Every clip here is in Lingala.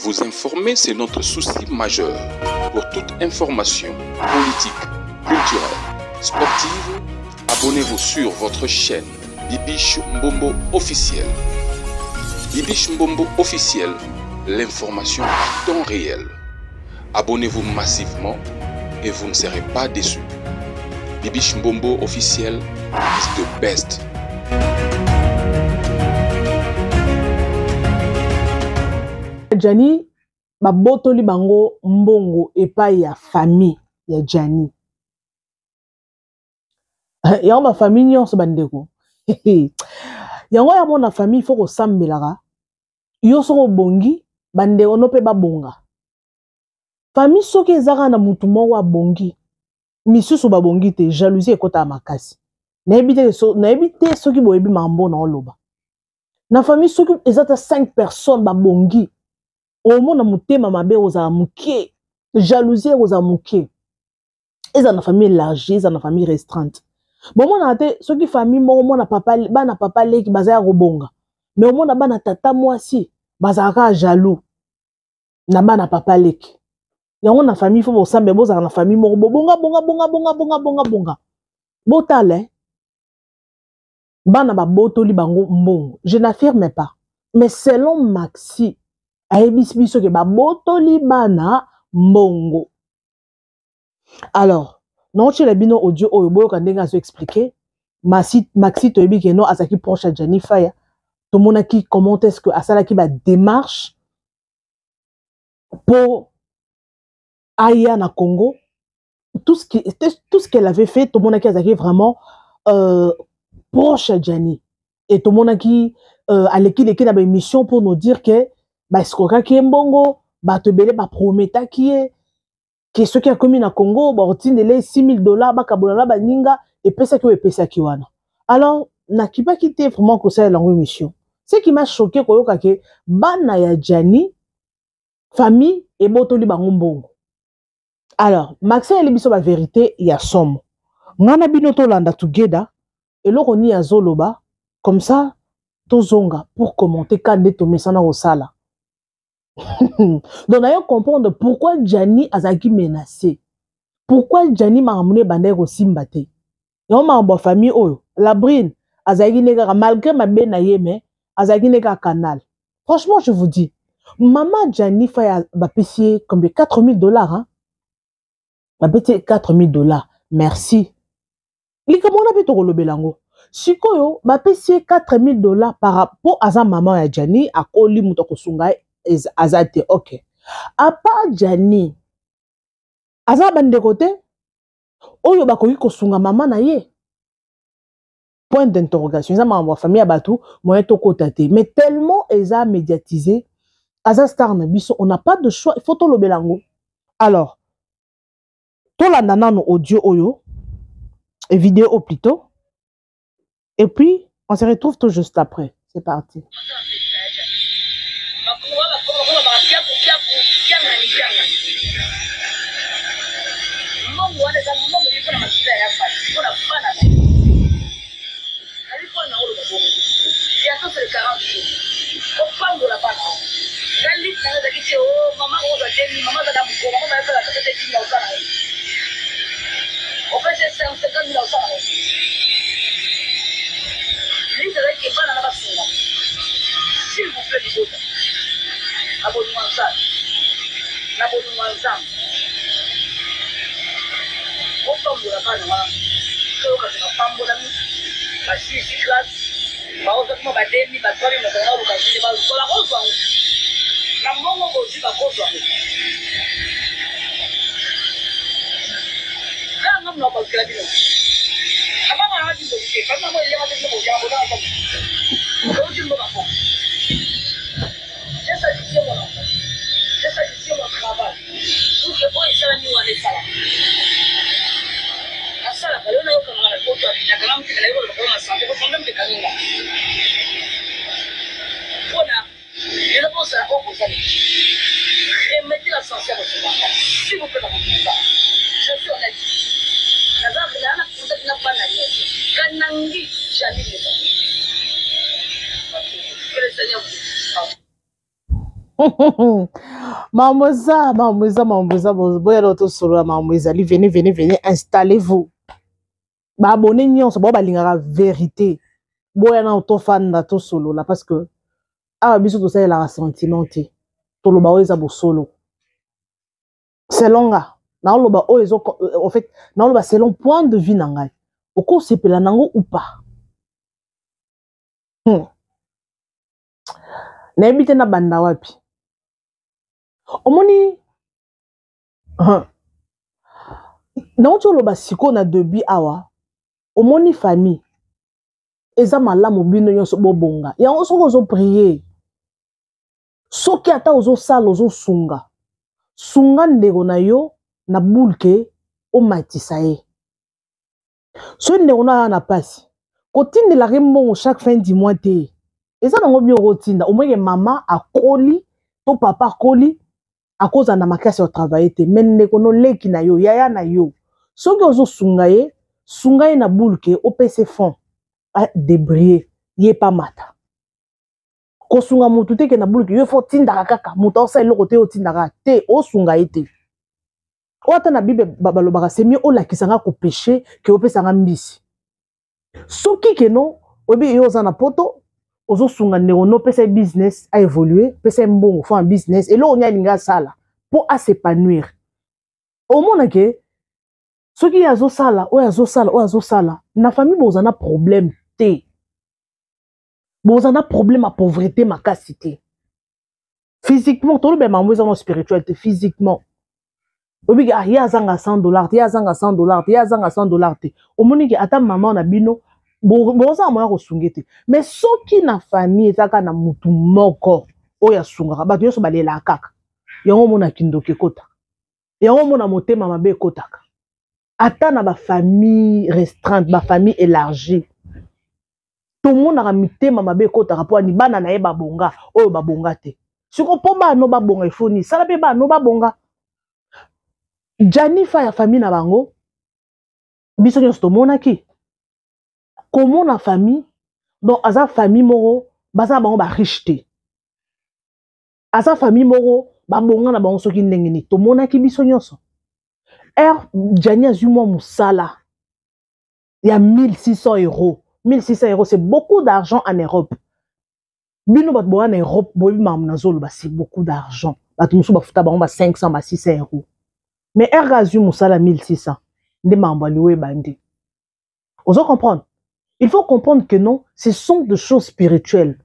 Vous informer, c'est notre souci majeur. Pour toute information politique, culturelle, sportive, abonnez-vous sur votre chaîne Bibiche Mbombo officiel. Bibiche Mbombo officiel, l'information en temps réel. Abonnez-vous massivement et vous ne serez pas déçus. Bibiche Mbombo officiel is the best. Jani babotoli bango mbongo epai ya famille ya Jani. Yango ma famille nyonso bandeko. Yango ya mona famille faut ko sambelaka. Yo soko bongi bandeko no pe babonga. Famille soki ezaka na mutu moko wa bongi. Misusu babongi te jalousie ekota makasi. Nayebi te soki boyebi mambo na oloba. Na famille soki ezata 5 personnes babongi. Au monde mutema mabe oza muke, jalousie oza muke. Eza na famille élargie, eza na famille restreinte. Bon mon ate soki famille mo na papa bana papa leki bazaya robonga. Mais au monde bana tata mwasi bazaka jaloux. Na bana papa leki. Yango na famille faut bosambe boza na famille mo bonga. Botale. Bana ba botoli bango mbongo. Je n'affirme pas. Mais selon Maxi aebisi ke ba botoli bana mbongo. Alors, non chez les bino audio oyo boyo kandenga so expliquer. Maxi to ebi ke no asaki proche à Jani Faya. To monaki comment est-ce que asala ki ba démarche pour Aya na Congo. Tout ce qu'elle avait fait, to monaki asaki vraiment proche à Jani. Et to monaki aleki na ba émission pour nous dire que ba skoka ki mbongo ba te belé ba prometa ki e que ceux qui a commis na Congo ba otindele $6,000 ba kabona ba ninga et pesa ki wana. Alors na kipa kité vraiment ko ça langue émission. Ce qui m'a choqué koyoka ke bana ya Jani famille et botoli bango mbongo. Alors Maxi ele biso ba vérité ya somme. Ngana bino to landa together et loko ni ya zoloba comme ça tozonga pour commenter quand de to mesana au sala. Donc, d'ailleurs, comprendre pourquoi Jani azaki menacé. Pourquoi Jani m'a ramené bandère au Simbate. Yon m'a en famille, oh, la brine, azaki nega, malgré ma benayeme, azaki nega canal. Franchement, je vous dis, maman Jani fait payer combien? $4,000, hein? Va payer $4,000. Merci. Li comment on a pu te relever lango? Si koyo, va payer $4,000 par rapport à sa maman ya Jani, à Koli Moutoko Sungai. Azate, ok. À part Jani, Aza bande côté, oyo bakoki kosunga maman na ye. Point d'interrogation. Ils ont ma famille abatou, moyen to kotate. Mais tellement ils ont médiatisé, Aza star na biso, on n'a pas de choix. Il faut to lo belango. Alors, to la nana no audio oyo et vidéo plutôt. Et puis, on se retrouve tout juste après. C'est parti. S'il vous plaît, abonnez-moi à ça. Abonnez-moi à ça. Au fond de la panne, remettez l'ascenseur au Sénégal. S'il vous plaît, je suis honnête. Mamoza, boya l'autre solo, mamoza, venez, installez-vous. Ba abonné nyon, ça ba lingara vérité. Boya na auto fan da to solo là parce que biso to ça la sentimenté. To lo ba oza bo solo. C'est longa. Na lo ba ozo en fait, na lo ba selon point de vue nangai. Oko sepela nango ou pas. Na ebite na banda wapi. Omoni na ocho lo ba siko na debi awa. Omoni famille. Eza malamu bino nyonso bobonga. Yango soko ozo prier. Soki ata ozo sala ozo sunga. Sunga ndeko na yo na bulke o matisa ye. So ndeko na pasi. Kotindela mbongo chaque fin du mois te. Eza nango bio rotinda. Omweke mama akoli to papa akoli akoza na makasi au travailler te. Men ndeko no leki na yo yaya na yo. Soki ozo sunga ye na bulke o pese fond. A débriller yé pas mata ko sunga mutu te ke na bulki yo fo tinda kaka mutu sa eloko te o tinda te o sunga ete o ata na bible balobaka c'est mieux o la kisanga ko péché ke o pesanga mbisi soki ke no obi yo za na poto ozo sunga ndeko no pesa business a évoluer pesa mbongo fo un business et lo nya linga sala pour à s'épanouir au monde ke soki azo sala na famille bozana problème te bozana problème à pauvreté makasité physiquement tout le bien maman spiritualité physiquement obi ah ya zanga $100 ya zanga $100 te omoni ki ata maman na bino boza moya ko sungete mais soki na famille ezaka na mutu moko oya sungaka bato nyonso balela kaka yango mona kindoke kota yango mona motema mabe kotaka ata na ba famille restreinte ba famille élargie tout le monde a mitema mabe kotaka po ani bana na ye babonga oyo babonga te siko po ba no babonga ifoni sala pe ba no babonga Janifa ya famille na bango biso nyonso tomonaki comment na famille donc aza famille moko baza bango ba riche te aza famille moko babonga na bango soki ndenge ni tomonaki biso nyonso Jani a eu moi moussala. Il y a 1600 €. 1600 €, c'est beaucoup d'argent en Europe. Bino bat bo en Europe, bo mam na zolo c'est beaucoup d'argent. Bat musu ba futa ba 500 ba 600 €. Mais a eu moussala 1600. Nde mamba liwe bandi. Oso comprendre. Il faut comprendre que non, ce sont des choses spirituelles.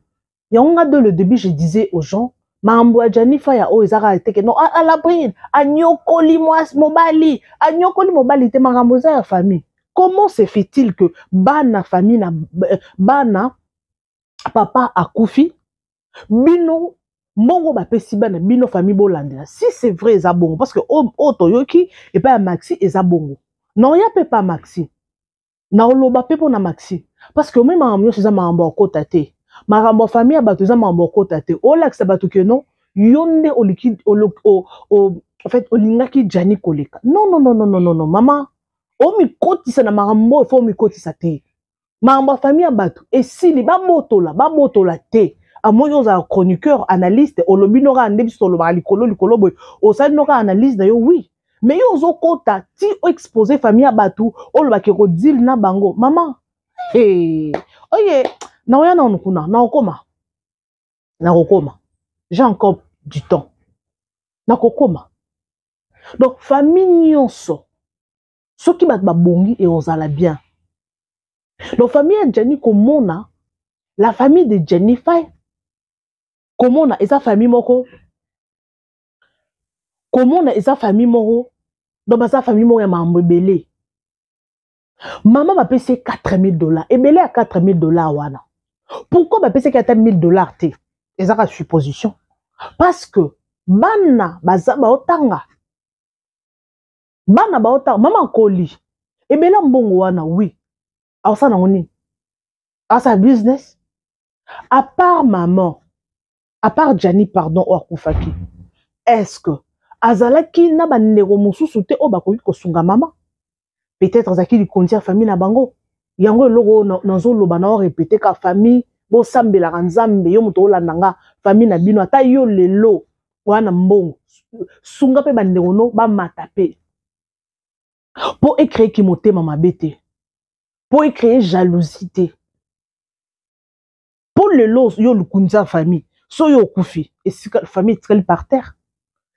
Il y a de le début je disais aux gens Mambo Janifa ya o ezaka teke no a la brine anyokoli mobali te maramboza ya famille. Comment se fait-il que bana famille na bana papa akufi bino mongo ba pesi bana bino famille bolandela si c'est vrai eza bongo parce que o toyoki et pas maxi eza bongo. Non ya pe pas maxi. Na oloba pe na maxi parce que même marambo eza marambo kota te. Marambo famille abato za mambo kota te o lakisa bato ke non yonde oliki en fait olingaki Jani koleka non maman o mi kotisa na marambo fo mi kotisa te marambo famille abato esili ba motola te amoyo za chroniqueur analyste olobi no ka ndebi solo ba likolo boy o sali no ka analyse na yo oui mais yo zo kota ti o exposer famille abato o lo ba ke ko deal na bango maman oye na oya na onukuna na okoma j'ai encore du temps na kokoma donc famille nyonso soki bat babongi et ozala bien donc famille ya Jani komona la famille de Jennifer komona eza famille moko donc baza famille moko ya mambo ebele maman va payer $4000 ebele à $4000 wana. Pourquoi ba pese kata $1000 te? Ezaka supposition. Parce que bana baza baotanga. Maman koli. Ebela mbongo wana oui. Asa na ngoni. Asa business. À part maman, à part Jani pardon o akufaki. Est-ce que azalaki na ba ndeko mususu te o bakoki kosunga maman? Peut-être azaki li kontia famille na bango. Yango logo nanzo loba na répéter ka famille bo sambela nzambe yo muto olandanga famille na bino ata yo lelo wana mbongo sunga pe bandeko no ba matape pour créer ki motema mabete pour créer jalousie pour lelo yo lukunza famille so yo kufi et famille tikali par terre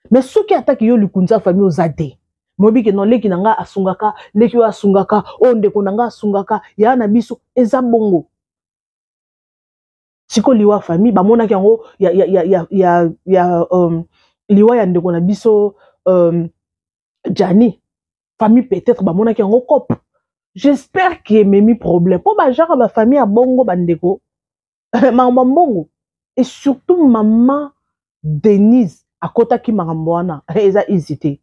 mais ceux qui attaquent yo lukunza famille aux ade mobi ke non leki nanga asungaka leki yo asungaka o ndeko nanga asungaka ya na biso eza bongo siko liwa famille ba mona yango liwa ya ndeko na biso Jani famille peut-être ba mona yango cop j'espère qu'il y a même problème pour ba genre ba famille a bongo bandeko maman bongo et surtout maman Denise akota ki maramboana eza hésité.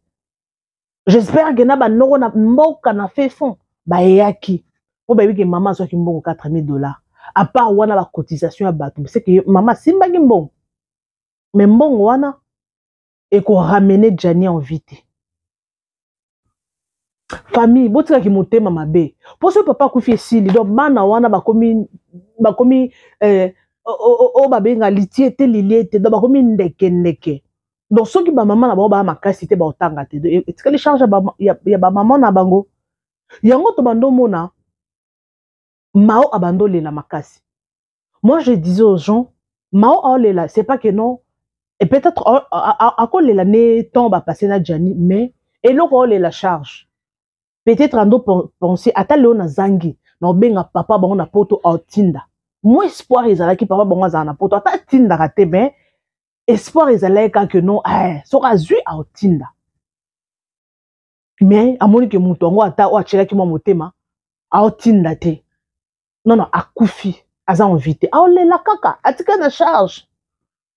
J'espère que na ba noko na mboka na fait fond ba yaki pour ba que maman soit ki mbongo $4,000 à part wana la cotisation à bateau c'est que maman simba ki mbongo mais mbongo wana et qu'on ramener Jani en vite famille botika ki motema mabe pour ce papa kufi sili donc bana wana bakomi o babenga litiete liliete donc bakomi ndeke donc ceux qui ba maman na ba makasi te ba otanga te est-ce que les charges ya ba maman na bango yango to bando mona mao abandonné la makasi. Moi je disais aux gens mao aolela c'est pas que non et peut-être à quoi l'année tombe à passer na Jani mais et l'autre la charge peut-être ando penser ata leo na zangi na obenga papa bango na poto autinda moi espoir ezalaki papa bango za na poto ata tinda raté mais espoir ezalaka que non sera zui autinda mais amoni que muto ngo ata o achela ki mo motema autinda te non akufi aza invité aolela kaka atika na charge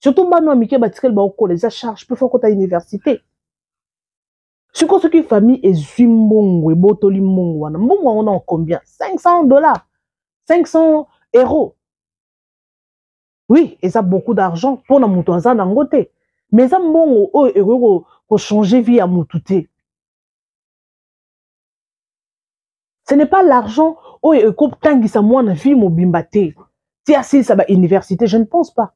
surtout bano amike batikel ba okola za charge peut faire kota université. Ce qui famille est zumbongo et botoli mongo wana mbongo on a combien $500 €500 oui et ça beaucoup d'argent pour na muto aza na ngote mais ça mbongo o ko changer vie à mututé ce n'est pas l'argent o ko tangisa mwana vie mobimba te ti asi ça ba université je ne pense pas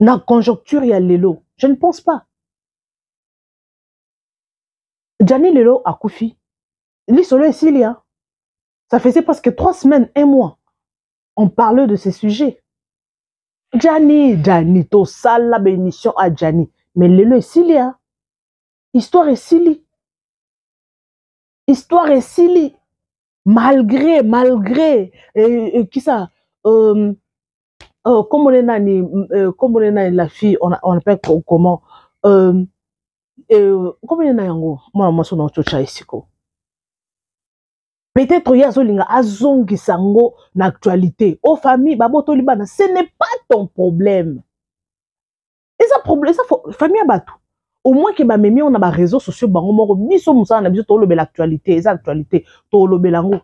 na conjoncture ya lelo je ne pense pas. Jani lelo akufi. Li solo esilia. Ça faisait presque 3 semaines, 1 mois. On parlait de ces sujets. Jani, to sala bénédiction à Jani. Mais lelo esilia. Histoire esili. Histoire esili. Malgré, qui ça? Comme on est la fille, on appelle comment? Comment na yango moi so na chocha isiko peut-être ya zolinga azongi sango na actualité aux famille babotoli bana ce n'est pas ton problème et ça problème ça famille abatu au moins que ba memi on a ba réseaux sociaux bango moko biso musana na biso to lobela actualité eza actualité to lobela ngo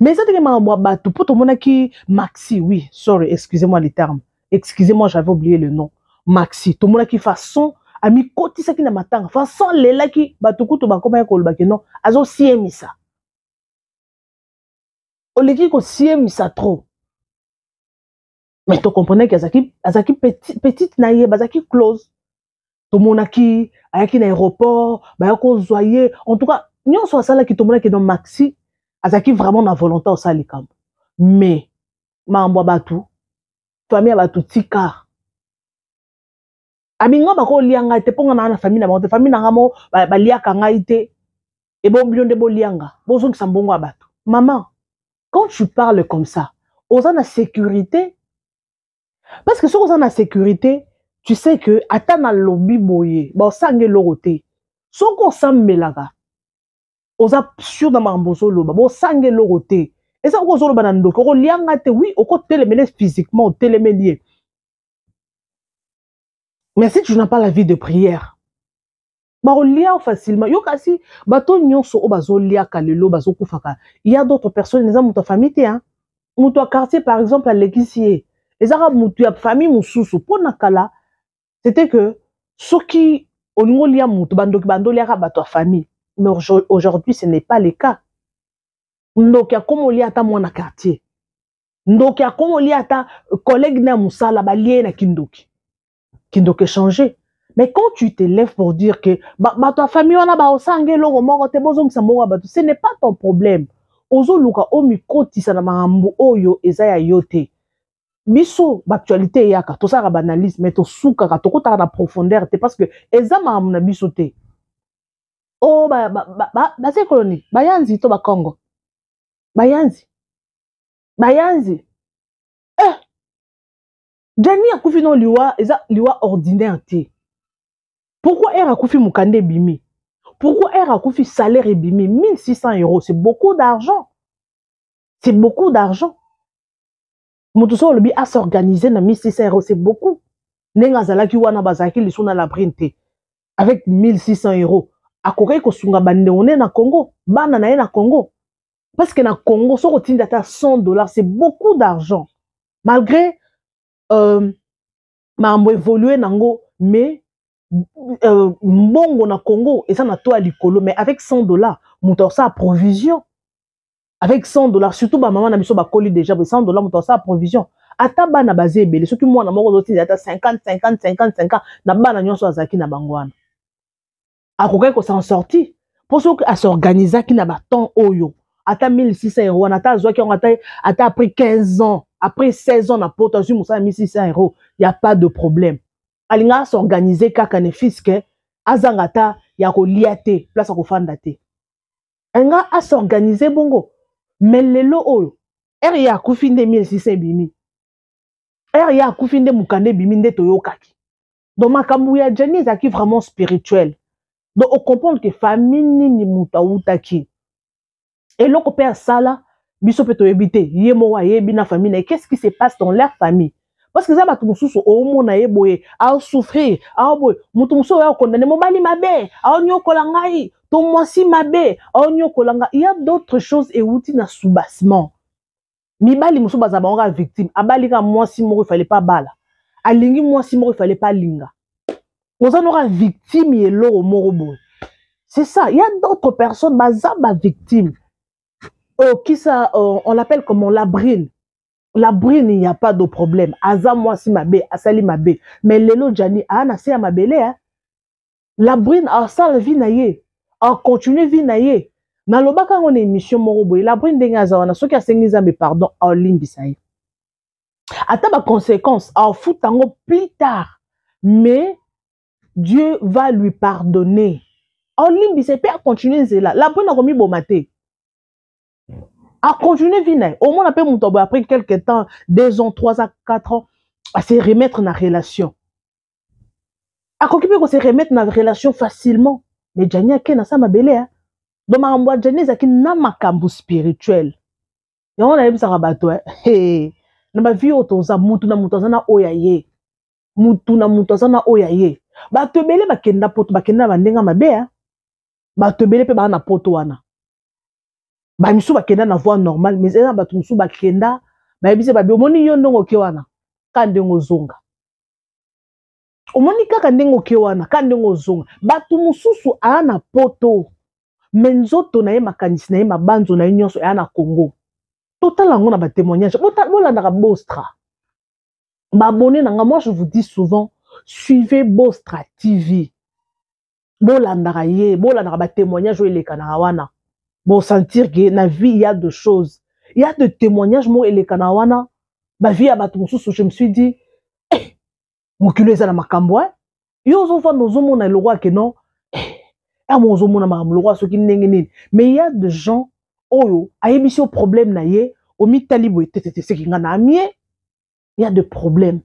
mais ça te ma batu pour to mona ki Maxi oui sorry excusez-moi les termes excusez-moi j'avais oublié le nom Maxi to mona ki façon ami koti saki na matanga façon lelaki batukutu bakoma ya koloba ke non azo siemisa oleki ko siemisa trop mais to comprenez que azaki petite na ye bazaki close to monaki ayaki na aéroport bayako zoyer en tout cas nyonso asala ki to monaki non Maxi azaki vraiment na volonté au salikam mais mambo batu famille batu tika Aminga bako lianga te ponga na famille na bango famille na ngamo ba liaka ngai te et bon blionde bo lianga bozo ki sambongo abato maman quand tu parles comme ça aux en sécurité parce que si aux en sécurité tu sais que atana lobby boye ba sange loroté soko sambelaga oza sûr dans mambozo loba bo sange loroté et ça ko zo loba na ndoko ko lianga te oui au côté telemene physiquement telemelier. Mais si tu n'as pas la vie de prière, barolia facilement. Yo kasi bato nyonso o bazolia kalelo bazokufaka. Il y a d'autres personnes les amuto famille hein. Muto quartier par exemple à l'église. Les arabes muto ya famille mususu pona kala. C'était que ceux qui olingolia muto bandolia bato famille. Mais aujourd'hui ce n'est pas le cas. Donc ya comme olia ta mwana quartier. Ndoki a comme li ata collègue na musala ba lié na kindoki. Kindoki changer. Mais quand tu te lèves pour dire que ta famille on a ba osange logo moko te bozong sa moko ba ce n'est pas ton problème. Ozo luka o mikoti sana mambo oyo eza ya yote. Biso l'actualité yaka to ça banalise mais to souka ka to kota na profondeur te parce que eza mambo na biso te. Oh c'est colonie bayanzi to ba Congo. Bayanzi. Jani a koufi non liwa, liwa ordinaire te. Pourquoi elle a koufi moukande bimi? Pourquoi elle a koufi salaire et bimi? 1600 €, c'est beaucoup d'argent. C'est beaucoup d'argent. Moutouso le bi a s'organiser na 1600 €, c'est beaucoup. Nenga zalaki wana bazaki li sona la brinte. Avec 1600 €. A kokai ko sunga bande on est na Congo. Bana na na Congo. Parce que na Congo, si on retient à 100 $, c'est beaucoup d'argent. Malgré m'a évolué nango, mais mbongo na Congo, et ça na toi likolo, mais avec 100 $, mouton ça provision. Avec 100 $, surtout ma maman na biso ba koli déjà, 100 $, mouton ça provision. Ata ba na bazé belé, ceux qui moi na moko zoti ata 50 na ba na nyonso azaki na bangwana. A kokai ko s'en sorti. Pour ceux qui a s'organiser qui na ba temps oyo. Ata 1600 €, ata zoaki ata après 15 ans, après 16 ans na poto zu musa 1600 €, il y a pas de problème. Alinga s'organiser kaka ne fiske azangata ya ko liate place ko fanda te. Enga a s'organiser bongo. Mais lelo oyo, ya kufinde 1600 bimi. Ya kufinde mukande bimi nde toyokaki. Donc makambu ya Jani zaki vraiment spirituel. Donc on comprend que famille ni muta utaki. Et l'autre père sala, biso peto ebité, yemo wa yebi na famille, qu'est-ce qui se passe dans leur famille? Parce que ça va tout mususu au mona yeboye, a souffrir, a boy, mutu muso ya condamné mobali mabe, a onyo kolangai, to mwasi mabe, a onyo kolanga. Il y a d'autres choses et outi na soubassement. Mibali muso bazaba onga victime, abali ka mwasi moko il fallait pas bala. Alingi mwasi moko il fallait pas linga. Oza nora victime yelo morobo. C'est ça, il y a d'autres personnes bazaba victime. Oh, qui ça, on l'appelle comment? La brine. La brine, il n'y a pas de problème. Aza moi si ma bé, asali ma bé. Mais lelo Jani, ana c'est à ma belé, hein. La brine, a ça la vie naïe. A continue vie naïe. Na lobaka on émission morobo. La brine denga zawana. Ceux qui a sengiza me pardon, en ligne bisaï. Ata ba conséquence, a fout tango plus tard. Mais Dieu va lui pardonner. En ligne bisaï, peut continuer là. La brine a remis bon maté. A continuer vine. Au moins, après quelques temps, 2 ans, 3 ans, 4 ans, à se remettre dans la relation. A s'occuper de se remettre dans la relation facilement. Mais Jani a ken ça ma belle hein. Donc ma amboa Jani zaki na makambu spirituel. Et on a eu ça rabato hein. Hey, na ma vie otoza mutu na mutazana oyaye. Mutu na mutazana oyaye. Ba te bele ba kenda poto ba kenda ba ndenga mabe hein. Ba te bele pe ba na poto wana. Ba misu ba kenda na voie normale mais eza ba misu ba kenda ba yebise ba biomoni yo ndongo ke wana ka ndengo zonga omoni kaka ndengo ke wana ka ndengo zonga batu mususu ana poto menzoto na ye makanisi na ye mabanzo na ye nyonso ana Congo totala ngo na ba témoignage bolanda ka Bostra ba abonné na nga. Moi je vous dis souvent suivez Bostra TV bolanda ye bolanda ba témoignage o eleka na wana. Bon, sentir que dans la vie, il y a deux choses. Il y a des témoignages, moi, et les Kanawana. Ma vie, à Batumoussou, je me suis dit, eh, mon culé, ça n'a pas camboé. Yo, zo fan, nos hommes, on a le roi que non. Eh, mon hommes, on a le roi, ce qui n'est. Mais il y a des gens, oh, à émission problème, na ye, au mitalibo, c'est qui n'a il y a des problèmes.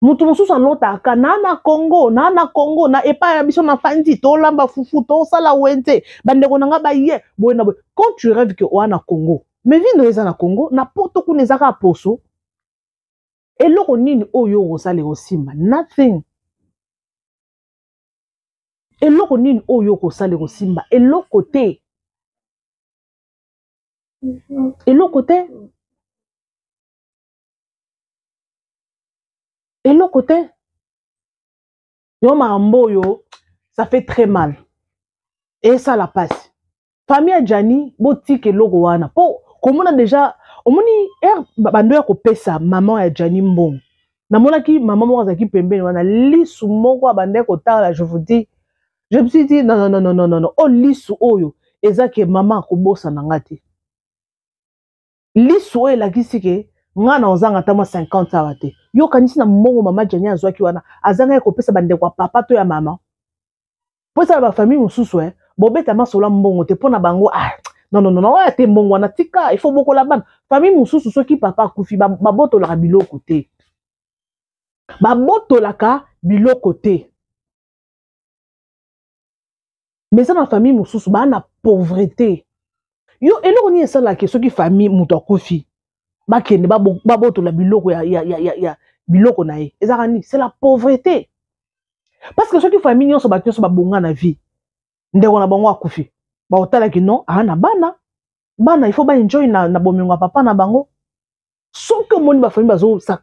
Mutu mususu alotaka nana Congo na epa ya biso na fandi to lamba fufu to sala wente bandeko nanga ba ye boyena boy. Quand tu rêves que oana Congo mais vino eza na Congo na poto kuneza ka poso eloko nini oyo osale osimba nothing. Eloko nini oyo osale osimba eloko te. Eloko te. Et l'autre côté, ça fait très mal. Et ça la passe. Famille Jani, botique et logo wana. Po, comme on a déjà, omoni bando ya kopesa maman ya Jani mbongo namonaki maman moko azaki pembeni wana lisu moko bande kotala je vous dis je me suis dit non oh lisu oyo ezake maman akobosa na ngati lisu oyo elakisi ke ngana ozanga tama 50 awa te yo kanisi na mbongo mama Jani azwaki wana azanga kopesa bande kwa papa to ya mama po ça ba famille mususu bobeta masola mbongo te pona bango non te mbongo na tika il faut beaucoup la bana famille mususu soki papa kufi baboto la biloko te babotolaka biloko te mais ça na famille mususu ba na pauvreté yo eloko ni esala ke soki famille muto akufi bakende babotola biloko ya biloko na ye ezaka ni c'est la pauvreté parce que soki famille nyonso bato so babonga na vie ndeko na bango akufi ba otala ki non na bana il faut ba enjoy na bomengo papa na bango soki moni ba famille bazo ça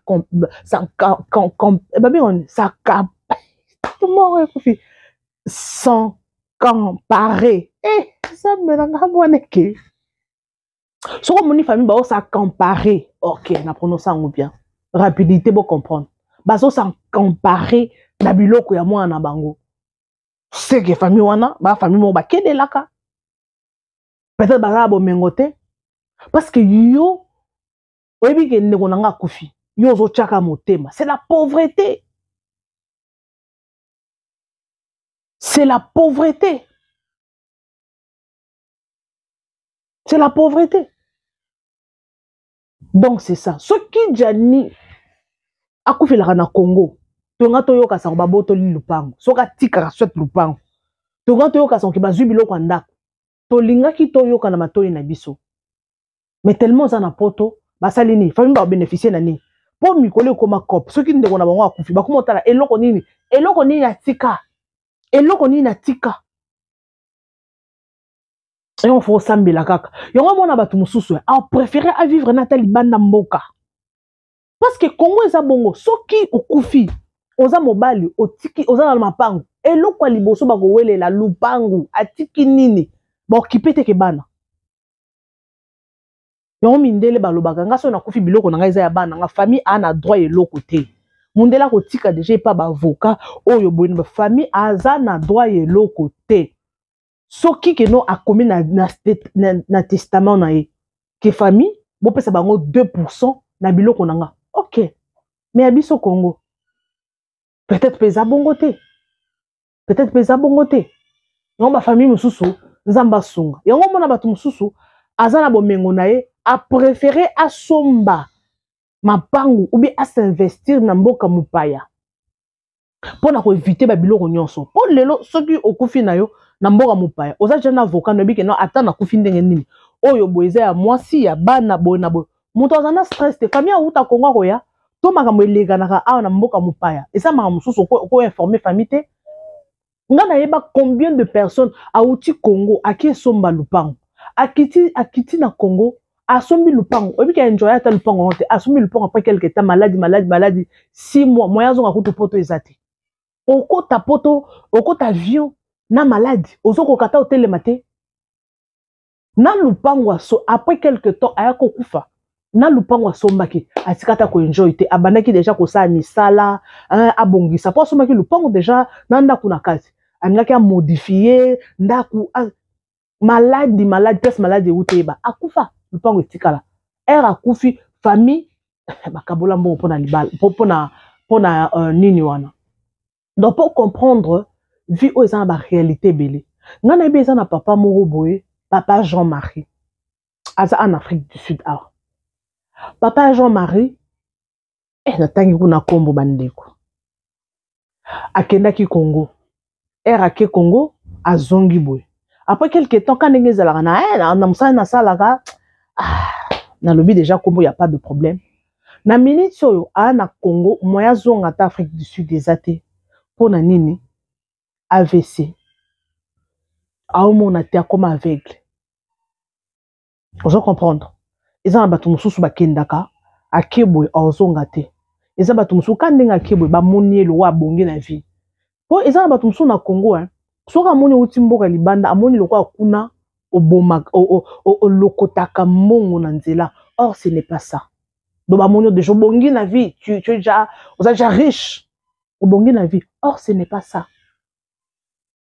sans comparer ça me rend boneke soki moni famille bazo ça comparer OK na prononce ça bien rapidité pour comprendre bazo ça comparer na biloko ya mwana na bango c'est que famille wana ba famille mo ba kedelaka peut-être ba bomengo te parce que yo oyebi ke ndeko nanga kufi yo zo chaka motema c'est la pauvreté c'est la pauvreté c'est la pauvreté donc c'est ça ce qui Jani akufi la na Congo tonga toyoka sa baboto li lupango soka tika swet lupango tonga toyoka sa ki bazwi biloko ndako tolinga ki toyoka na matoi na biso mais tellement ça na poto basalini famille ba bénéficier na ni po mikolo koma cop soki ndeko na bango akufi ba komotala eloko nini ya tika et on faut sambela kaka yongo mona batu mususu a préféré à vivre na talibanda mboka parce que Congo eza bongo soki okufi oza mobali otiki oza na mapangu eloko liboso ba kowelela lupangu atiki nini ba okipete ke bana yongo mindele balobaka ngaso na kufi biloko na ngai za ya bana nga famille ana droit eloko te mundela ko tika déjà pas ba avocat oyo boyini ba famille aza na droit eloko te soki ke no akomi na testament na ye ke famille bo pesa bango 2% na biloko na nga OK mais abiso Congo peut-être pesa bongo te yongo ba famille mususu nzamba sunga yongo mona batu mususu azana bomengo na ye a préféré asomba mapangu ou bien à s'investir na mboka mupaya pona ko éviter ba biloko nyonso po lelo soki okufi na yo na mboka mupaya oza jana avocat no bike no ata na kufi ndenge nini oyo boyeza ya mwasi ya bana boy na boy muto azana stress te famille uta Kongo ko ya to makambo eleganaka awa na mboka mupaya esa makambo mususu ko informer famille te ngana yeba combien de personnes auti Congo aki somba lupango akiti na Congo asombi lupango obika enjoy ata lupango honte asombi lupango après quelque temps maladie 6 mois moya zonga kutu poto ezate okota poto okota avion na maladie ozoko kata hotel mate na lupango aso après quelque temps ayako kufa na lupango asombaki atikata ko enjoy te abandaki déjà ko sa misala abongisa po asombaki lupango déjà na ndaku na kazi angaki a modifier ndaku maladie test maladie uteba akufa lupango etikala akufi famille bakabola mbongo pona libala pona nini wana donc pour comprendre vie o ezana ba réalité belé ngana ebe ezana papa moko boye papa Jean-Marie aza en Afrique du Sud papa Jean-Marie natangi kuna kombo bandeko akendaki Congo ake Congo azongi boye après quelques temps quand ndenge ezalaka na musala na salaka na lobi déjà kombo y a pas de problème na minute oyo na Congo moya zonga ta Afrique du Sud ezate pona nini AVC aomona te akoma aveugle ozo comprendre eza na bato mususu bakendaka akeboy ozonga te eza bato mususu kandenga akeboy ba monielo wa bonge na vie po eza na bato mususu na Congo soka moni uti mboka libanda amoni lokwa kuna oboma olokotaka mbongo na nzela Or, ce n'est pas ça. Donc, mon de bongi na vie, tu es déjà, vous êtes déjà riche. Bongi na vie. Or, ce n'est pas ça.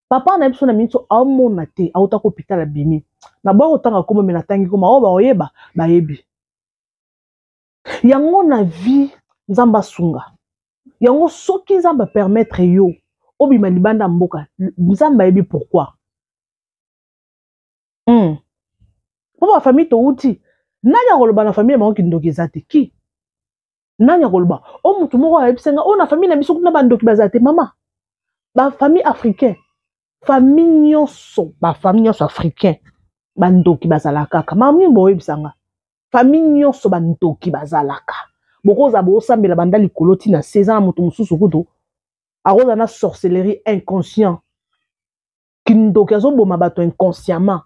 Papa na biso na minso amona te, auta ko hôpital abimi. Na bo otanga koma me na tangi koma o ba oyeba, ba yebi. Yango na vie nzamba sunga. Yango soki nzamba permettre yo obima libanda mboka, nzamba yebi pourquoi. Pour ma famille to uti, nanya koloba na famille mango kindoki zate ki. Nanya koloba, o mutu moko ayebisenga, o na famille na biso kuna bandoki bazate mama. Ba famille africaine, famille nyonso, ba famille nyonso africain, bandoki bazalaka. Mami bo yebisanga. Famille nyonso bandoki bazalaka. Bokoza bo sambela bandali koloti na 16 ans mutu mususu kuto. Aroza na sorcellerie inconscient. Kindoki azoboma bato inconsciemment.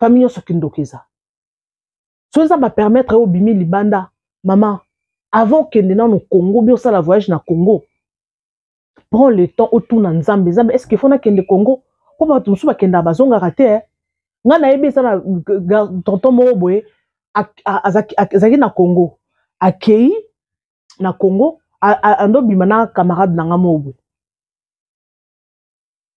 Famille nyonso kindoki za. So ça va permettre au bimi libanda maman avant que nous au Congo bio ça la voyage na Congo. Prends le temps autour na Nzambe. Nzambe est-ce qu'il faut na kende Congo pour ba tout ba kenda bazonga raté nga na yebe ça na tonton mo boye azaki na Congo. Akei na Congo ando bimana camarade na ngamo boye.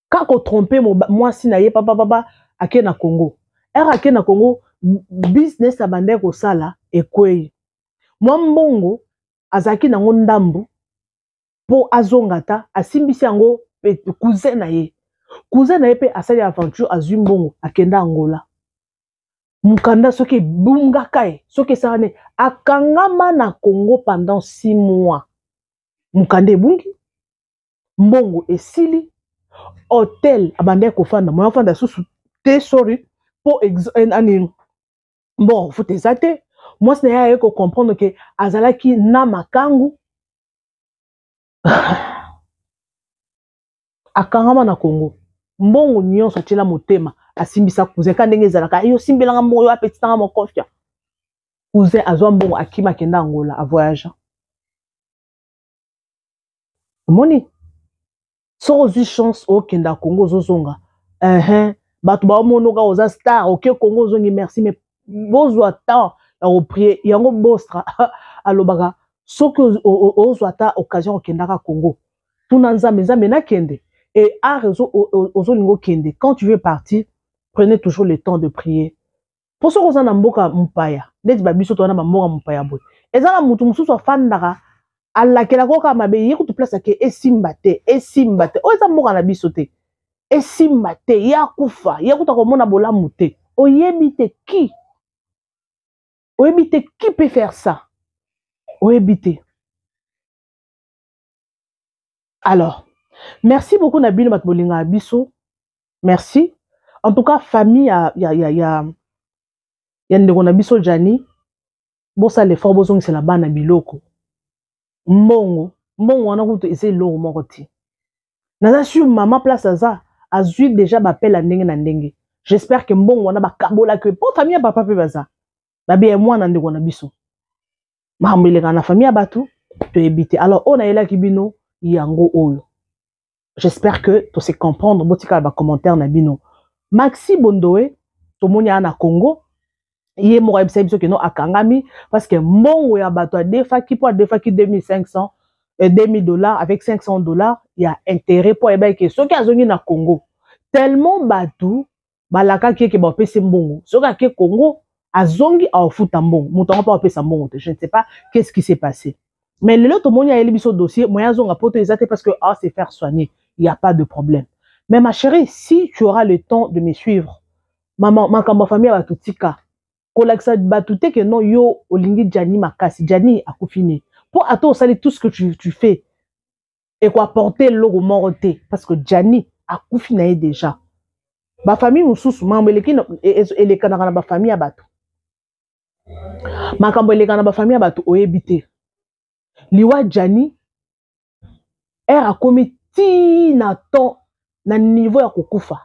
Kako tromper moi si na ye papa ake na Congo. Ake na Congo business abandé ko sala ekwei. Mwa mbongo azaki nango ndambu po azongata asimbisi yango cousin na ye. Cousin na ye pe asali aventure azwi mbongo akenda Angola. Mukanda soki bunga kai soki sane akangama na Congo pendant 6 mois. Mukande bungi mbongo esili hotel abandé ko fanda mwa fanda susu te sorry po ani bon faut te zate. Moi, ce n'est pas comprendre que Azalaki na makangu akangama na Congo. Mbongo nyonso tila motema asimbisa cousin kandenge zalaka yo simbelanga mbongo yo apetitanga mo kofia. Cousin azwa mbongo akima kenda Angola a voyage. Moni so zi chance o kenda Congo zozonga. Batu ba monoka oza star OK Congo zongi merci mais bozwa temps au prier yango bostra alobaka soki ozwata occasion okendaka Congo tuna nzambe na kende et a raison ozolingo kende quand tu veux partir prenez toujours le temps de prier pour ce qu'on a mboka mpaya neti babiso to na mboka mpaya boy ezala mutu mususu afandaka alakela koka mabe yekutu place ke esimbate o eza mboka na biso te esimbate ya kufa yekuta komona bolamu te oyebite ki. Oebite, qui peut faire ça? Oebite. Alors, merci beaucoup Nabino Matbolinga Abisso. Merci. En tout cas, famille, ya Ndeko Abisso Jani. Bossa l'effort, bozong c'est la bana biloko. Mbongo wana kuto ese lo mokoti. Naza sur maman place aza, azui déjà m'appelle ndenge na ndenge. J'espère que mbongo wana ba kabola que pour famille papa pe baza. Babi et moi Ndeko Abisso. Mahambeleka na famille abatu to ebite. Alors on a ela kibino yango oyo. J'espère que tu sais comprendre botika ba commentaire na bino. Maxi Bondoé to monya na Congo. Yé mo ebisa biso ke no akangami parce que mbongo ya bato a defaki po defaki 2500 et $2000 avec $500, il y a intérêt pour eba ke soki azongi na Congo. Tellement bato balaka ke ba pese mbongo. Soki ke Congo azongi a ofuta mbongo. Mutonga pa pesa mbongo. Je ne sais pas qu'est-ce qui s'est passé. Mais le lot monya eli biso dossier, moya zonga poto ezate parce que c'est faire soigner, il y a pas de problème. Mais ma chérie, si tu auras le temps de me suivre, maman, ma famille va tout tika. Kolaksa batute que non yo olingi Jani makasi, Jani akufine. Pour attendre salir tout ce que tu fais et quoi porter logo moroté parce que Jani akufine déjà. Ma famille mususu mambeleki ele kanaka na ba famille abatu. Makambo ele kana ba famille abatu oyebite. Liwa Jani a commis na temps na niveau ya kokufa.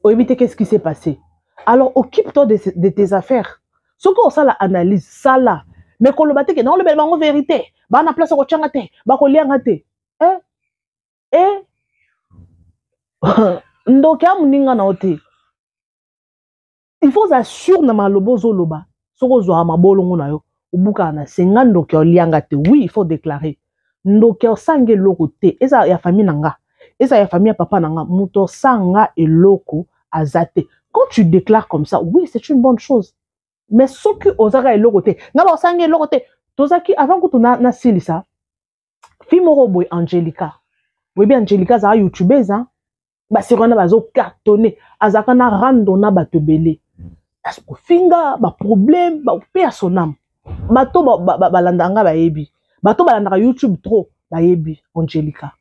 Oyebite qu'est-ce qui s'est passé? Alors occupe-toi de tes affaires. Ce qu'on ça la analyse, ça là. Mais qu'on le batte que non le bel en vérité. Ba na place ko changate, ba ko lianga te. Ndoka muninga na ote. il faut assurer na malobo zoloba soko zo amabolongo na yo ubuka na senga ndoke olianga te. Oui, il faut déclarer ndoke sange loko te eza ya famille nanga eza ya famille ya papa nanga muto sanga eloko azate. Quand tu déclares comme ça, oui, c'est une bonne chose. Mais ce que ozaka eloko te ngaba sange eloko te tozaki avant que tu na silisa Fimoro boy Angelica. Oui bien Angelica za youtubeuse hein. Ba sirona bazo cartonner azaka na randona batebele. Parce que finga ba problème ba pe son âme. Bato balandanga ba yebi. Bato balandanga YouTube trop ba yebi Angelica.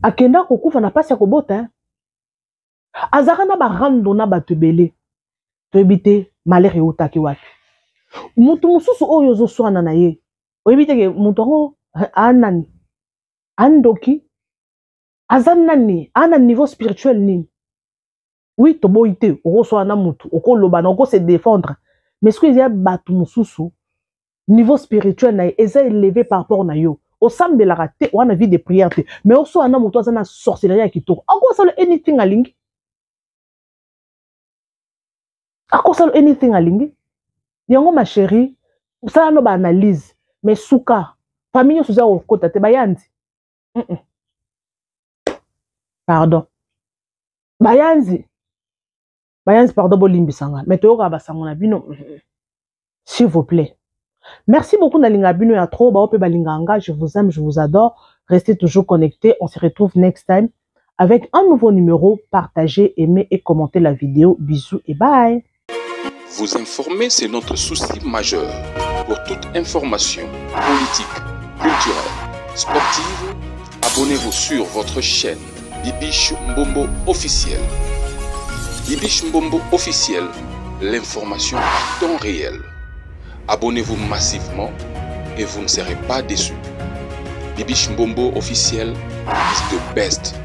Akenda kokufa na pasi ya kobota hein. Azaka na ba randona batebele. To ebite malere otaki wapi. Mutu mususu oyo zo swana na ye. Oyebite ke mutongo anani andoki azanani ana niveau spirituel nini. Oui to boite oko na mutu oko loba na oko se défendre mais ce que il y a batu mususu niveau spirituel na eza élevé par rapport na yo osambe la raté on a vie de prière te mais oso na mutu azana sorcellerie kitoko ako sala anything alingi ako sala anything alingi yango ma chérie ça no ba analyse mais souka famille sous au côté te bayanzi pardon bayanzi pardon bolimbi sanga mais to ka basango na bino s'il vous plaît. Merci beaucoup nalinga bino ya trop ba ope balinganga, je vous aime, je vous adore. Restez toujours connectés, on se retrouve next time avec un nouveau numéro. Partagez, aimez et commentez la vidéo. Bisous et bye. Vous informer, c'est notre souci majeur. Pour toute information politique, culturelle, sportive, abonnez-vous sur votre chaîne Bibiche Mbombo officiel. Bibiche Mbombo officiel, l'information en temps réel. Abonnez-vous massivement et vous ne serez pas déçus. Bibiche Mbombo officiel is the best.